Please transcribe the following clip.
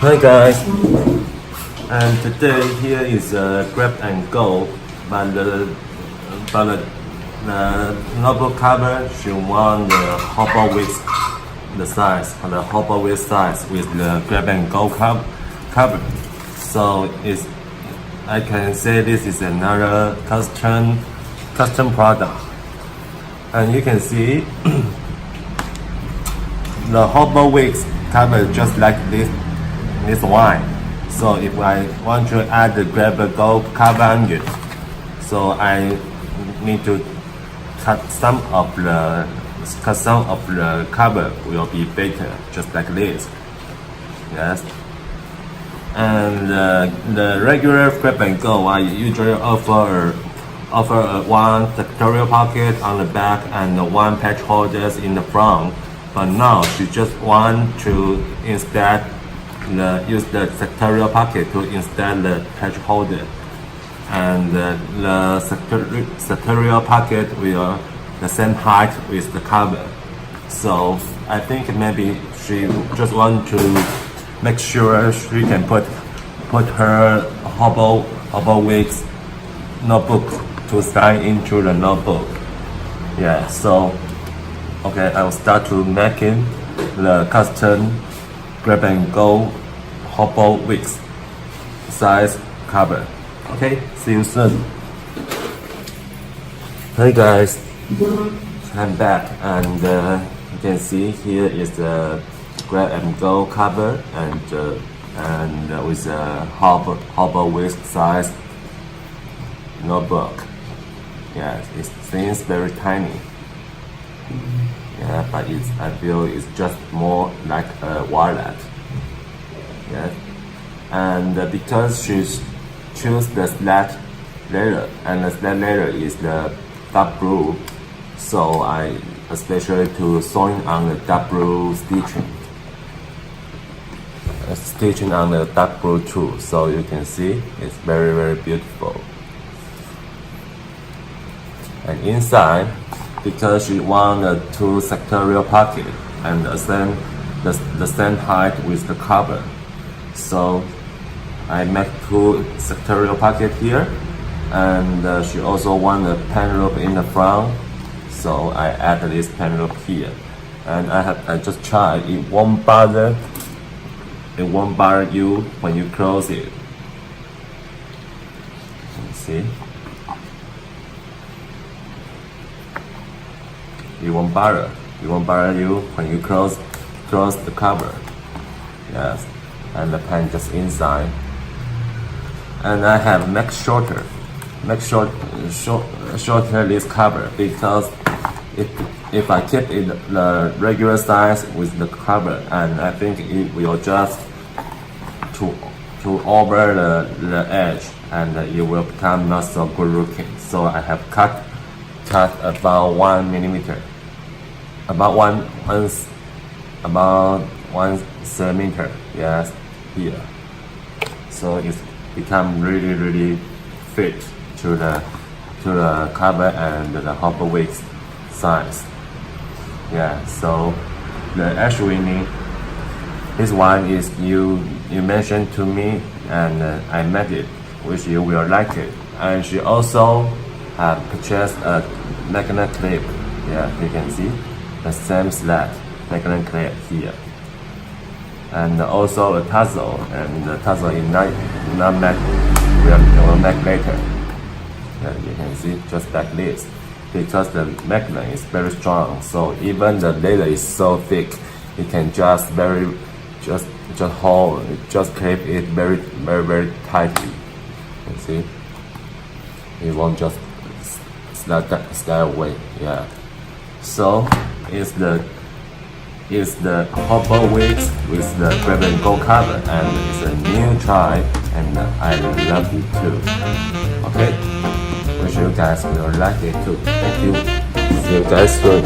Hi guys, and today here is a grab and go, but the notebook cover she want the hobo with the size, the hobo with size with the grab and go cover. So I can say this is another custom product, and you can see the hobo wicks cover just like this one. So if I want to add the grab and go cover on it, so I need to cut some of the cover will be better, just like this. Yes. And the regular grab and go, I usually offer one sectorial pocket on the back and one patch holders in the front. But now she just want to instead use the sectorial pocket to install the patch holder, and the sectorial pocket will the same height with the cover. So I think maybe she just want to make sure she can put her hobo wicks notebook to slide into the notebook. Yeah. So okay, I will start to making the custom grab and go hobo wicks size cover. Okay, see you soon. Hey guys, I'm back, and you can see here is the grab and go cover, and with a hobo wick size notebook. Yeah, it seems very tiny. Yeah, but I feel it's just more like a wallet. Yeah, and because she choose the slat leather, and the slat leather is the dark blue, so I especially to sewing on the dark blue stitching on the dark blue too. So you can see it's very beautiful. And inside, because she want a two sectorial pocket and the same height with the cover, so I make two sectorial pocket here, and she also want a pen loop in the front, so I add this pen loop here. And I just try, it won't bother you when you close it. You see, it won't bother you when you close the cover. Yes, and the pen just inside. And I have make shorter this cover, because if I keep it the regular size with the cover, and I think it will just to over the edge, and it will become not so good looking. So I have cut about 1 millimeter, about one centimeter. Yes, here. So it's become really fit to the cover and the hobo wicks size. Yeah. So the edge winning, this one is you mentioned to me, and I made it, which you will like it. And she also have purchased a magnet clip. Yeah, you can see the same slat magnet clip here, and also a tassel, and the tassel is not we'll make later. Yeah, you can see just like this, because the magnet is very strong, so even the leather is so thick, it can just clip it very tightly. You see, it won't just slide away. Yeah. So it's the hobo wicks with the grab and go cover, and it's a new try, and I love it too. Okay, wish you guys will like it too. Thank you. See you guys soon.